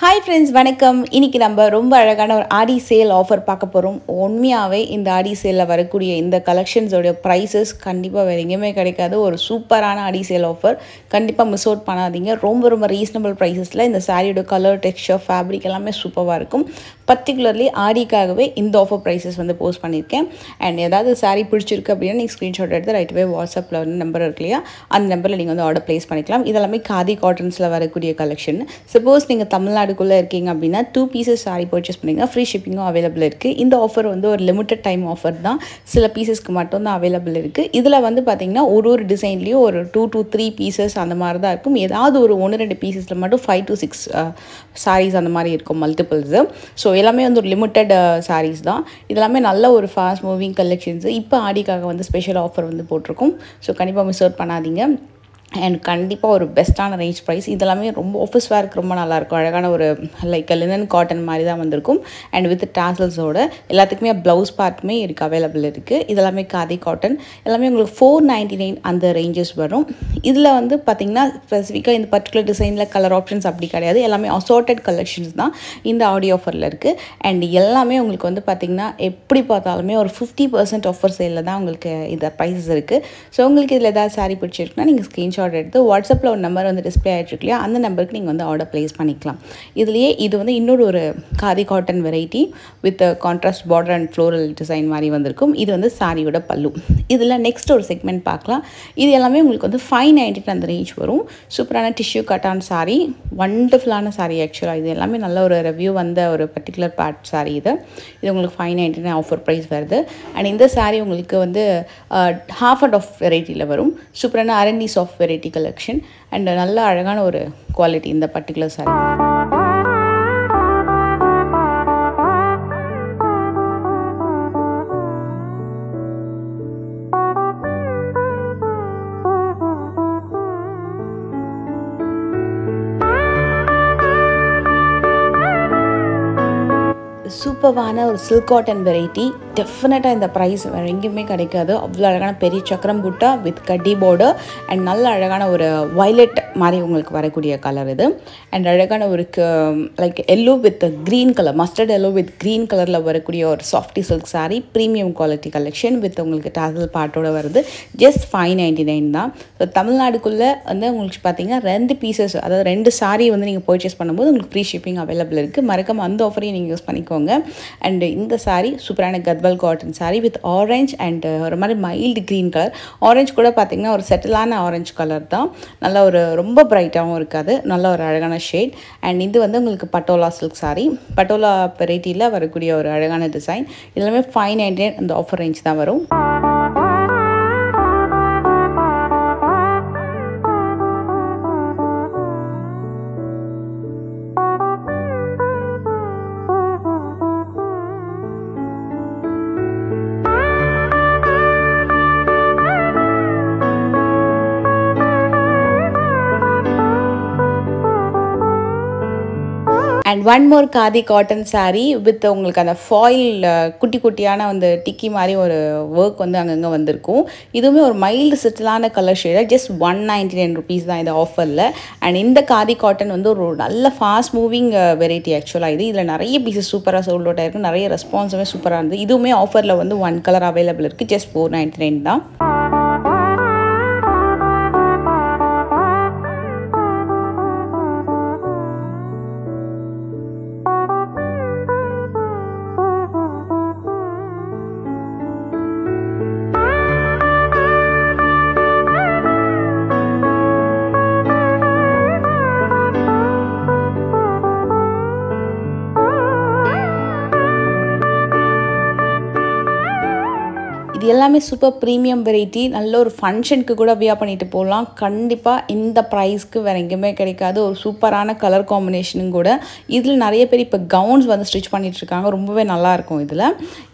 Hi friends, வணக்கம். இன்னைக்கு நம்ம ரொம்ப அழகான ஒரு ஆடி சேல் ஆஃபர் பார்க்க போறோம். உண்மையாவே இந்த ஆடி சேல்ல வரக்கூடிய இந்த கலெக்ஷன்ஸோட பிரைसेस கண்டிப்பா வேற எங்கேயுமே கிடைக்காது. ஒரு சூப்பரான ஆடி சேல் ஆஃபர். கண்டிப்பா மிஸ் அவுட் பண்ணாதீங்க. ரொம்ப ரீசனபிள் பிரைसेसல இந்த சாரியோட கலர், டெக்ஸ்சர், ஃபேப்ரிக் எல்லாமே சூப்பரா இருக்கும். பர்టిక్యులர்லி ஆடிக்காகவே இந்த ஆஃபர் பிரைसेस வந்து போஸ்ட் பண்ணிருக்கேன். அண்ட் ஏதாவது சாரி பிடிச்சிருக்கு அப்படினா நீங்க ஸ்கிரீன்ஷாட் எடுத்து ரைட்வே வாட்ஸ்அப்ல வந்து நம்பர் இருக்குலையா அந்த நம்பர்ல நீங்க வந்து ஆர்டர் பிளேஸ் பண்ணிக்கலாம். இதெல்லாம் காதி காட்டன்ஸ்ல வரக்கூடிய கலெக்ஷன். சப்போஸ் நீங்க தமிழ்நாடுக்குள்ள இருக்கீங்க அப்படினா 2 pieces saree purchase பண்ணீங்க ஃப்ரீ ஷிப்பிங்கும் அவேலபிள் இருக்கு. இந்த ஆஃபர் வந்து ஒரு லிமிட்டட் டைம் ஆஃபர் தான். சில பீசஸ்க்கு மட்டும் தான் அவேலபிள் இருக்கு. இதுல வந்து பாத்தீங்கன்னா ஒரு டிசைன்லயும் ஒரு 2 to 3 pieces அந்த மாதிரி தான் இருக்கும். ஏதாவது ஒரு 1-2 பீசஸ்ல மட்டும் 5 to 6 sarees அந்த மாதிரி இருக்கும் மல்டிபிள்ஸ். ஸோ எல்லாமே வந்து ஒரு லிமிட்டட் sarees தான். இதெல்லாமே நல்ல ஒரு ஃபாஸ்ட் மூவிங் கலெக்ஷன்ஸ். இப்போ ஆடிக்காக வந்து ஸ்பெஷல் ஆஃபர் வந்து போட்டிருக்கோம். ஸோ கண்டிப்பாக மிஸ் அவுட் பண்ணாதீங்க. அண்ட் கண்டிப்பாக ஒரு பெஸ்ட்டான ரேஞ்ச் ப்ரைஸ். இதெல்லாமே ரொம்ப ஆஃபீஸ் வேர்க்கு ரொம்ப நல்லாயிருக்கும். அழகான ஒரு லைக் லினன் காட்டன் மாதிரி தான் வந்திருக்கும். அண்ட் வித் டாசல்ஸோட எல்லாத்துக்குமே ப்ளவுஸ் பார்ட்டுமே இருக்குது, அவைலபிள் இருக்குது. இதெல்லாமே காதி காட்டன். எல்லாமே உங்களுக்கு 499 அந்த ரேஞ்சஸ் வரும். இதில் வந்து பார்த்திங்கன்னா ஸ்பெசிஃபிக்காக இந்த பர்டிகுலர் டிசைனில் கலர் ஆப்ஷன்ஸ் அப்படி கிடையாது. எல்லாமே அசார்ட்டட் கலெக்ஷன்ஸ் தான் இந்த ஆடி ஆஃபரில் இருக்குது. அண்ட் எல்லாமே உங்களுக்கு வந்து பார்த்திங்கன்னா எப்படி பார்த்தாலுமே ஒரு 50% ஆஃபர் சேலில் தான் உங்களுக்கு இந்த ப்ரைஸஸ் இருக்குது. ஸோ உங்களுக்கு இதில் ஏதாவது சாரீ பிடிச்சிருக்குன்னா நீங்கள் ஸ்க்ரீன்ஷாட் எடுத்து வாட்ஸ்அப்பில் ஒரு நம்பர் வந்து டிஸ்பிளே ஆகிட்டு இல்லையா அந்த நம்பருக்கு நீங்கள் வந்து ஆர்டர் பிளேஸ் பண்ணிக்கலாம். இதுலேயே இது வந்து இன்னொரு ஒரு khadi cotton variety with contrast border and floral design மாதிரி வந்திருக்கும். இது வந்து சாரியோட பல்லு. இதில் நெக்ஸ்ட் ஒரு செக்மெண்ட் பார்க்கலாம். இது எல்லாமே உங்களுக்கு வந்து 590 அந்த ரேஞ்ச் வரும். சூப்பரான டிஷ்யூ கட்டான் சாரி, வண்டர்ஃபுல்லான சாரி. ஆக்சுவலாக இது எல்லாமே நல்ல ஒரு ரிவ்யூ வந்த ஒரு பர்டிகுலர் பார்ட் சாரி. இது உங்களுக்கு 590 ஆஃபர் ப்ரைஸ் வருது. அண்ட் இந்த சாரி உங்களுக்கு வந்து ஹாஃப் அண்ட் ஆஃப் வெரைட்டியில் வரும். சூப்பரான அரண்டி சாஃப்ட் வெரைட்டி கலெக்ஷன் அண்ட் நல்ல அழகான ஒரு குவாலிட்டி இந்த பர்டிகுலர் சாரி. சூப்பரான ஒரு சில்க் காட்டன் வெரைட்டி. டெஃபினட்டாக இந்த ப்ரைஸ் வேறு எங்கேயுமே கிடைக்காது. அவ்வளோ அழகான பெரிய சக்கரம் புட்டா வித் கட்டி பார்டர் அண்ட் நல்ல அழகான ஒரு வயலட் மாதிரி உங்களுக்கு வரக்கூடிய கலர் இது. அண்ட் அழகான ஒரு like yellow with green colour, mustard yellow with green கலரில் வரக்கூடிய ஒரு softy silk sari. Premium quality collection with உங்களுக்கு டாசல் பார்ட்டோட வருது. ஜஸ்ட் 599 தான். ஸோ தமிழ்நாடுக்குள்ளே வந்து உங்களுக்கு பார்த்தீங்கன்னா 2 பீசஸ், அதாவது 2 சாரீ வந்து நீங்கள் பர்ச்சேஸ் பண்ணும்போது உங்களுக்கு ஃப்ரீ ஷிப்பிங் அவைலபிள் இருக்குது. மறக்காம அந்த ஆஃபரையும் நீங்கள் யூஸ் பண்ணிக்கோங்க. அண்ட் இந்த சாரீ சூப்பரான Gadwal cotton sari with orange and ஒரு மாதிரி மைல்டு க்ரீன் கலர். ஆரஞ்ச் கூட பார்த்தீங்கன்னா ஒரு செட்டிலான ஆரஞ்ச் கலர் தான். நல்ல ஒரு ரொம்ப பிரைட்டாகவும் இருக்காது, நல்ல ஒரு அழகான ஷேட். அண்ட் இது வந்து உங்களுக்கு பட்டோலா சில்க் சாரீ. பட்டோலா வெரைட்டியில் வரக்கூடிய ஒரு அழகான டிசைன். இதெல்லாமே 599 அந்த ஆஃபர் ரேஞ்ச் தான் வரும். And one more khadi cotton sari with உங்களுக்கு அந்த ஃபாயில் குட்டி குட்டியான அந்த டிக்கி மாதிரி ஒரு ஒர்க் வந்து அங்கங்கே வந்திருக்கும். இதுவுமே ஒரு மைல்டு செட்டிலான கலர் ஷேடாக ஜஸ்ட் 199 rupees தான் இந்த ஆஃபரில். அண்ட் இந்த காதி காட்டன் வந்து ஒரு நல்ல ஃபாஸ்ட் மூவிங் வெரைட்டி. ஆக்சுவலாக இதில் நிறைய பீசஸ் சூப்பராக சோல்ட் அவுட் ஆகிருக்கும். நிறைய ரெஸ்பான்ஸுமே சூப்பராக இருந்தது. இதுவுமே ஆஃபரில் வந்து 1 கலர் அவைலபிள் இருக்குது. ஜஸ்ட் 499 தான். இது எல்லாமே சூப்பர் ப்ரீமியம் வெரைட்டி. நல்ல ஒரு ஃபங்க்ஷனுக்கு கூட வியர் பண்ணிட்டு போகலாம். கண்டிப்பாக இந்த ப்ரைஸ்க்கு வேறு எங்கேயுமே கிடைக்காது. ஒரு சூப்பரான கலர் காம்பினேஷனும் கூட. இதில் நிறைய பேர் இப்போ கவுன்ஸ் வந்து ஸ்டிச் பண்ணிகிட்ருக்காங்க. ரொம்பவே நல்லாயிருக்கும்.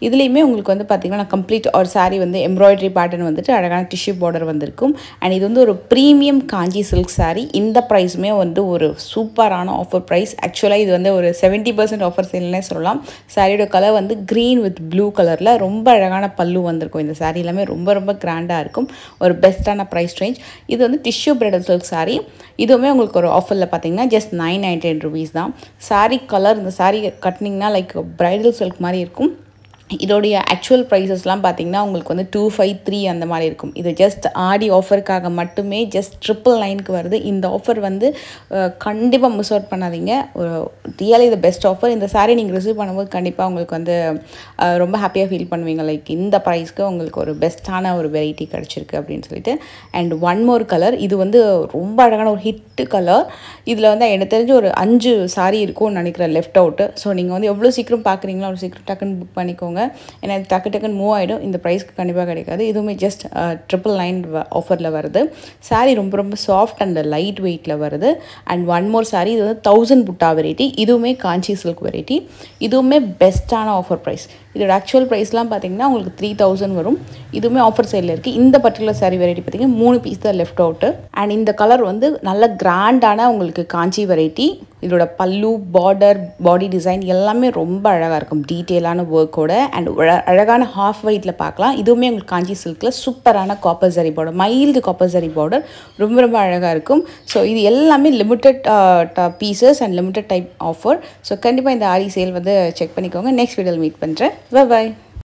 இதுலேயுமே உங்களுக்கு வந்து பார்த்திங்கன்னா கம்ப்ளீட் ஒரு சாரீ வந்து எம்ப்ராய்டரி பேட்டர்ன் வந்துட்டு அழகான டிஷ்யூ பார்டர் வந்திருக்கும். அண்ட் இது வந்து ஒரு ப்ரீமியம் காஞ்சி சில்க் சாரீ. இந்த ப்ரைஸுமே வந்து ஒரு சூப்பரான ஆஃபர் ப்ரைஸ். ஆக்சுவலாக இது வந்து ஒரு 70% ஆஃபர் சேல்னே சொல்லலாம். சாரியோட கலர் வந்து க்ரீன் வித் ப்ளூ கலரில் ரொம்ப அழகான பல்லு வந்திருக்கும். இந்த saree எல்லாமே ரொம்ப ரொம்ப கிராண்டாக இருக்கும். ஒரு பெஸ்ட்டான ப்ரைஸ் ரேஞ்ச். இது வந்து டிஷ்யூ பிரைடல் சில்க் saree. இதுவுமே உங்களுக்கு ஒரு ஆஃபரில் பார்த்தீங்கன்னா ஜஸ்ட் 999 rupees தான். saree கலர், இந்த saree கட்டினீங்கன்னா லைக் பிரைடல் சில்க் மாதிரி இருக்கும். இதோடைய ஆக்சுவல் ப்ரைஸஸ்லாம் பார்த்தீங்கன்னா உங்களுக்கு வந்து 253 அந்த மாதிரி இருக்கும். இது ஜஸ்ட் ஆடி ஆஃபருக்காக மட்டுமே ஜஸ்ட் 999க்கு வருது. இந்த ஆஃபர் வந்து கண்டிப்பாக மிஸ் அவுட் பண்ணாதீங்க. ரியலி இது பெஸ்ட் ஆஃபர். இந்த saree நீங்கள் ரிசீவ் பண்ணும்போது கண்டிப்பாக உங்களுக்கு வந்து ரொம்ப ஹாப்பியாக ஃபீல் பண்ணுவீங்க. லைக் இந்த ப்ரைஸ்க்கு உங்களுக்கு ஒரு பெஸ்ட்டான ஒரு வெரைட்டி கிடச்சிருக்கு அப்படின்னு சொல்லிட்டு. அண்ட் ஒன் மோர் கலர், இது வந்து ரொம்ப அழகான ஒரு ஹிட்டு கலர். இதில் வந்து எனக்கு தெரிஞ்சு ஒரு 5 saree இருக்கும்னு நினைக்கிறேன் லெஃப்ட் அவுட்டு. ஸோ நீங்கள் வந்து எவ்வளோ சீக்கிரம் பார்க்குறீங்களோ அவ்வளோ சீக்கிரம் டக்குன்னு புக் பண்ணிக்கோங்க. ஏன்னா டக்குன்னு மூவ் ஆகிடும். இந்த ப்ரைஸ்க்கு கண்டிப்பாக கிடைக்காது. இதுவுமே ஜஸ்ட் 999 ஆஃபரில் வருது. saree ரொம்ப ரொம்ப சாஃப்ட் அண்ட் லைட் வெயிட்டில் வருது. அண்ட் ஒன் மோர் saree, இது வந்து 1000 புட்டா வெரைட்டி. இதுவுமே காஞ்சி சில்க் வெரைட்டி. இதுவுமே பெஸ்ட்டான ஆஃபர் ப்ரைஸ். இதோட ஆக்சுவல் ப்ரைஸ்லாம் பார்த்தீங்கன்னா உங்களுக்கு 3000 வரும். இதுவுமே ஆஃபர் சைடில் இருக்குது. இந்த பர்டிகுலர் saree வெரைட்டி பார்த்தீங்கன்னா 3 பீஸ் தான் லெஃப்ட் அவுட்டு. அண்ட் இந்த கலர் வந்து நல்ல கிராண்டான உங்களுக்கு காஞ்சி வெரைட்டி. இதோட பல்லு, பார்டர், பாடி டிசைன் எல்லாமே ரொம்ப அழகாக இருக்கும். டீட்டெயிலான ஒர்க்கோட அண்ட் அழகான ஹாஃப் ஒயிட்டில் பார்க்கலாம். இதுவுமே உங்களுக்கு காஞ்சி சில்கில் சூப்பரான copper zari border, mild copper zari border ரொம்ப ரொம்ப அழகாக இருக்கும். ஸோ இது எல்லாமே limited pieces and limited type offer. So கண்டிப்பாக இந்த ஆடி சேல் வந்து செக் பண்ணிக்கோங்க. நெக்ஸ்ட் வீடியோவில் மீட் பண்ணுறேன். பை.